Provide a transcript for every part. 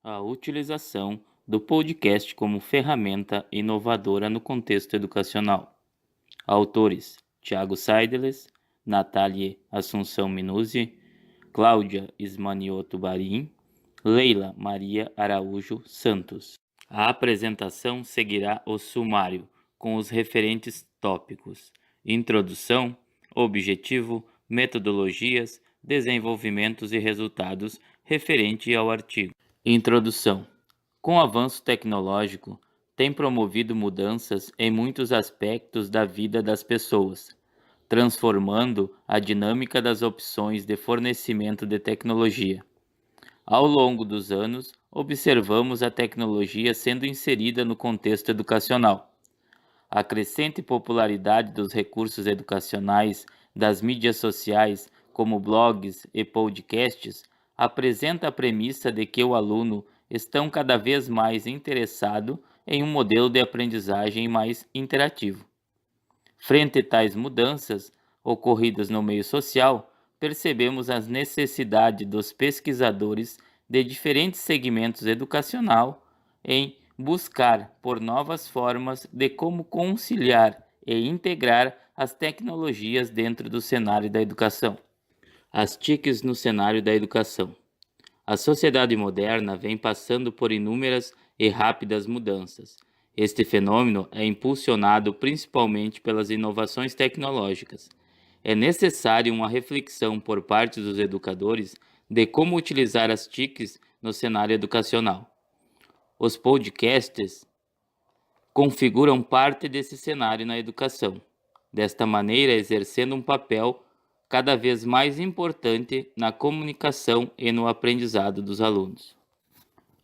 A utilização do podcast como ferramenta inovadora no contexto educacional. Autores: Tiago Seidles, Nathalie Assunção Minuzzi, Cláudia Ismanioto Barim, Leila Maria Araújo Santos. A apresentação seguirá o sumário, com os referentes tópicos: introdução, objetivo, metodologias, desenvolvimentos e resultados referente ao artigo. Introdução. Com o avanço tecnológico, tem promovido mudanças em muitos aspectos da vida das pessoas, transformando a dinâmica das opções de fornecimento de tecnologia. Ao longo dos anos, observamos a tecnologia sendo inserida no contexto educacional. A crescente popularidade dos recursos educacionais, das mídias sociais, como blogs e podcasts, apresenta a premissa de que o aluno está cada vez mais interessado em um modelo de aprendizagem mais interativo. Frente a tais mudanças ocorridas no meio social, percebemos as necessidades dos pesquisadores de diferentes segmentos educacional em buscar por novas formas de como conciliar e integrar as tecnologias dentro do cenário da educação. As TICs no cenário da educação. A sociedade moderna vem passando por inúmeras e rápidas mudanças. Este fenômeno é impulsionado principalmente pelas inovações tecnológicas. É necessário uma reflexão por parte dos educadores de como utilizar as TICs no cenário educacional. Os podcasts configuram parte desse cenário na educação, desta maneira exercendo um papel cada vez mais importante na comunicação e no aprendizado dos alunos.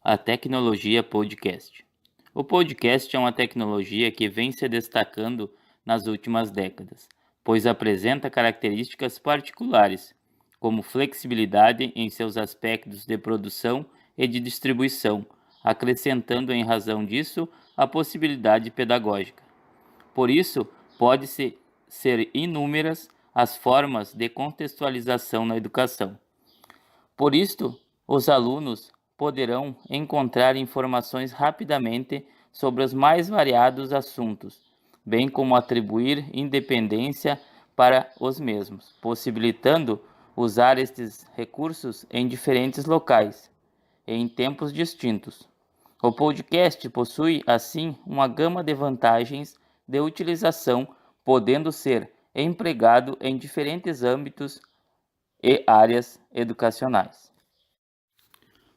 A tecnologia podcast. O podcast é uma tecnologia que vem se destacando nas últimas décadas, pois apresenta características particulares, como flexibilidade em seus aspectos de produção e de distribuição, acrescentando em razão disso a possibilidade pedagógica. Por isso, pode-se ser inúmeras as formas de contextualização na educação. Por isto, os alunos poderão encontrar informações rapidamente sobre os mais variados assuntos, bem como atribuir independência para os mesmos, possibilitando usar estes recursos em diferentes locais e em tempos distintos. O podcast possui, assim, uma gama de vantagens de utilização, podendo ser empregado em diferentes âmbitos e áreas educacionais.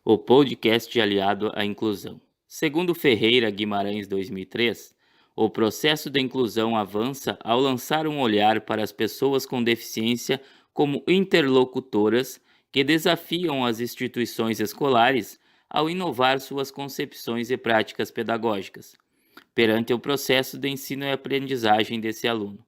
O podcast aliado à inclusão. Segundo Ferreira Guimarães 2003, o processo de inclusão avança ao lançar um olhar para as pessoas com deficiência como interlocutoras que desafiam as instituições escolares ao inovar suas concepções e práticas pedagógicas, perante o processo de ensino e aprendizagem desse aluno.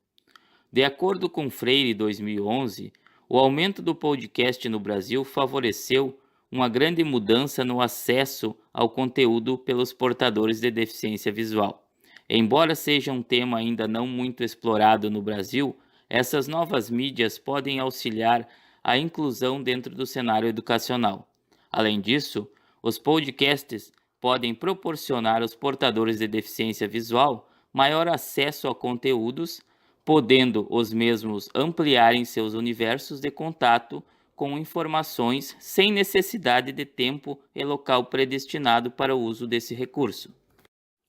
De acordo com Freire 2011, o aumento do podcast no Brasil favoreceu uma grande mudança no acesso ao conteúdo pelos portadores de deficiência visual. Embora seja um tema ainda não muito explorado no Brasil, essas novas mídias podem auxiliar a inclusão dentro do cenário educacional. Além disso, os podcasts podem proporcionar aos portadores de deficiência visual maior acesso a conteúdos, podendo os mesmos ampliarem seus universos de contato com informações sem necessidade de tempo e local predestinado para o uso desse recurso.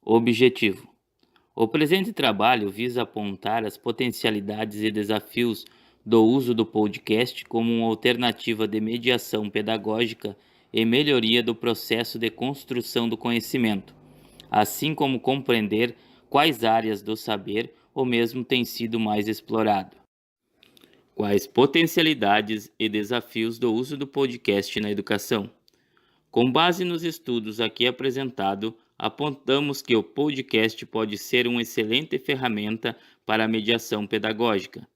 Objetivo. O presente trabalho visa apontar as potencialidades e desafios do uso do podcast como uma alternativa de mediação pedagógica e melhoria do processo de construção do conhecimento, assim como compreender quais áreas do saber o mesmo tem sido mais explorado. Quais potencialidades e desafios do uso do podcast na educação? Com base nos estudos aqui apresentados, apontamos que o podcast pode ser uma excelente ferramenta para a mediação pedagógica,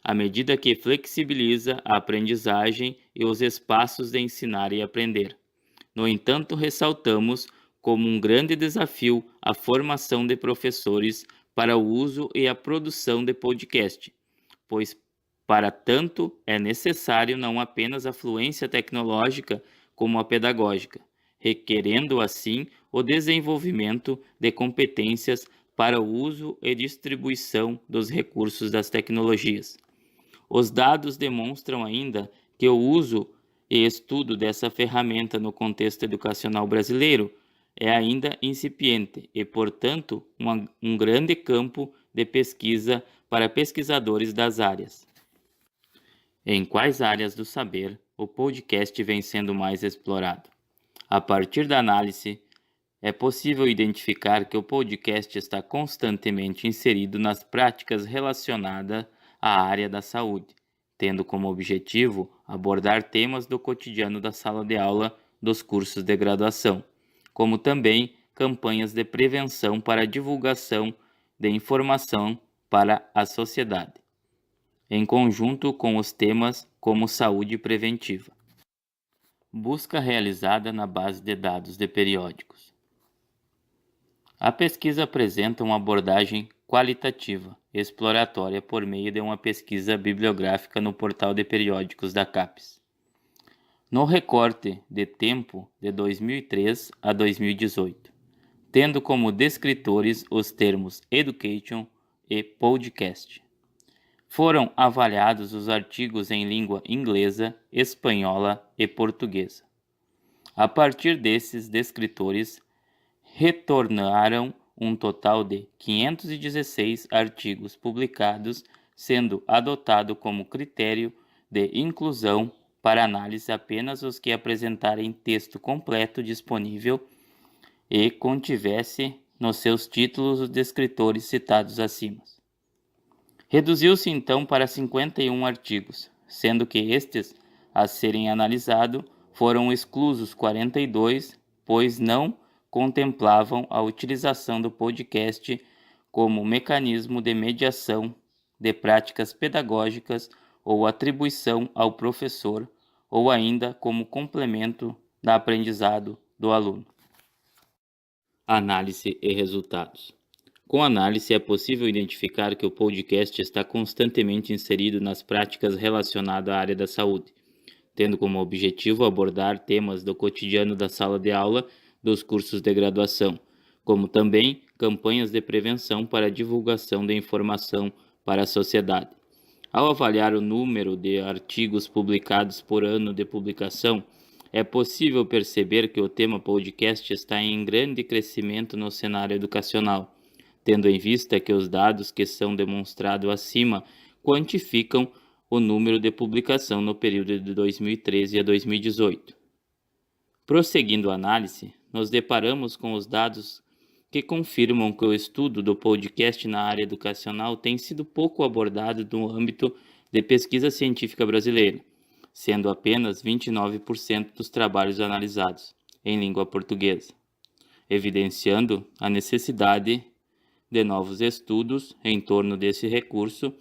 à medida que flexibiliza a aprendizagem e os espaços de ensinar e aprender. No entanto, ressaltamos como um grande desafio a formação de professores para o uso e a produção de podcast, pois, para tanto, é necessário não apenas a fluência tecnológica, como a pedagógica. requerendo assim o desenvolvimento de competências para o uso e distribuição dos recursos das tecnologias. Os dados demonstram ainda que o uso e estudo dessa ferramenta no contexto educacional brasileiro é ainda incipiente e, portanto, um grande campo de pesquisa para pesquisadores das áreas. Em quais áreas do saber o podcast vem sendo mais explorado? A partir da análise, é possível identificar que o podcast está constantemente inserido nas práticas relacionadas à área da saúde, tendo como objetivo abordar temas do cotidiano da sala de aula dos cursos de graduação, como também campanhas de prevenção para a divulgação de informação para a sociedade, em conjunto com os temas como saúde preventiva. Busca realizada na base de dados de periódicos. A pesquisa apresenta uma abordagem qualitativa, exploratória por meio de uma pesquisa bibliográfica no portal de periódicos da CAPES. No recorte de tempo de 2003 a 2018, tendo como descritores os termos education e podcast. Foram avaliados os artigos em língua inglesa, espanhola e portuguesa. A partir desses descritores, retornaram um total de 516 artigos publicados, sendo adotado como critério de inclusão para análise apenas os que apresentarem texto completo disponível e contivesse nos seus títulos os descritores citados acima. Reduziu-se então para 51 artigos, sendo que estes, a serem analisados, foram exclusos 42, pois não contemplavam a utilização do podcast como mecanismo de mediação de práticas pedagógicas ou atribuição ao professor, ou ainda como complemento da aprendizado do aluno. Análise e resultados. Com análise, é possível identificar que o podcast está constantemente inserido nas práticas relacionadas à área da saúde, tendo como objetivo abordar temas do cotidiano da sala de aula dos cursos de graduação, como também campanhas de prevenção para a divulgação de informação para a sociedade. Ao avaliar o número de artigos publicados por ano de publicação, é possível perceber que o tema podcast está em grande crescimento no cenário educacional, tendo em vista que os dados que são demonstrados acima quantificam o número de publicação no período de 2013 a 2018. Prosseguindo a análise, nos deparamos com os dados que confirmam que o estudo do podcast na área educacional tem sido pouco abordado no âmbito de pesquisa científica brasileira, sendo apenas 29% dos trabalhos analisados em língua portuguesa, evidenciando a necessidade de novos estudos em torno desse recurso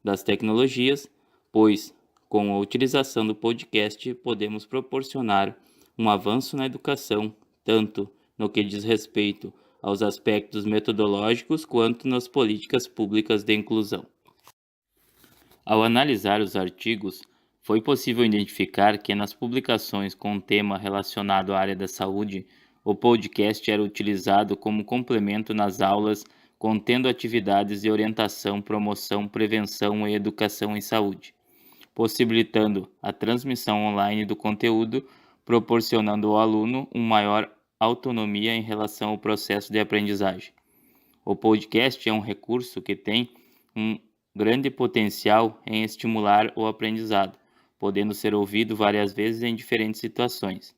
das tecnologias, pois, com a utilização do podcast, podemos proporcionar um avanço na educação, tanto no que diz respeito aos aspectos metodológicos quanto nas políticas públicas de inclusão. Ao analisar os artigos, foi possível identificar que nas publicações com tema relacionado à área da saúde, o podcast era utilizado como complemento nas aulas contendo atividades de orientação, promoção, prevenção e educação em saúde, possibilitando a transmissão online do conteúdo, proporcionando ao aluno uma maior autonomia em relação ao processo de aprendizagem. O podcast é um recurso que tem um grande potencial em estimular o aprendizado, podendo ser ouvido várias vezes em diferentes situações.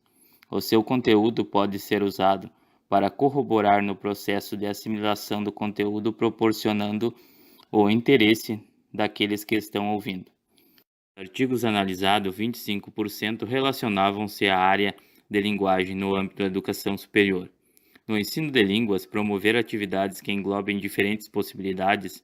O seu conteúdo pode ser usado para corroborar no processo de assimilação do conteúdo, proporcionando o interesse daqueles que estão ouvindo. Artigos analisados, 25% relacionavam-se à área de linguagem no âmbito da educação superior. No ensino de línguas, promover atividades que englobem diferentes possibilidades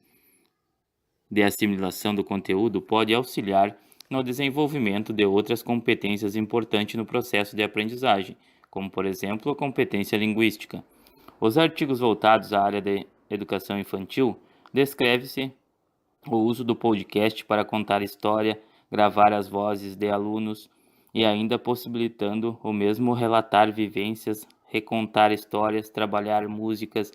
de assimilação do conteúdo pode auxiliar no desenvolvimento de outras competências importantes no processo de aprendizagem, como, por exemplo, a competência linguística. Os artigos voltados à área de educação infantil descreve-se o uso do podcast para contar história, gravar as vozes de alunos e ainda possibilitando o mesmo relatar vivências, recontar histórias, trabalhar músicas,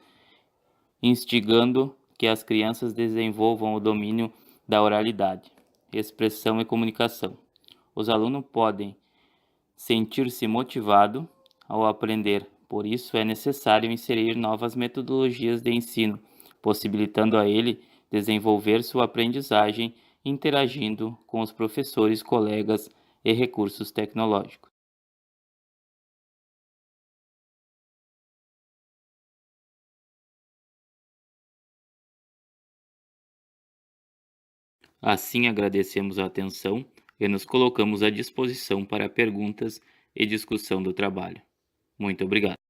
instigando que as crianças desenvolvam o domínio da oralidade, expressão e comunicação. Os alunos podem sentir-se motivado ao aprender, por isso é necessário inserir novas metodologias de ensino, possibilitando a ele desenvolver sua aprendizagem interagindo com os professores, colegas e recursos tecnológicos. Assim, agradecemos a atenção e nos colocamos à disposição para perguntas e discussão do trabalho. Muito obrigado.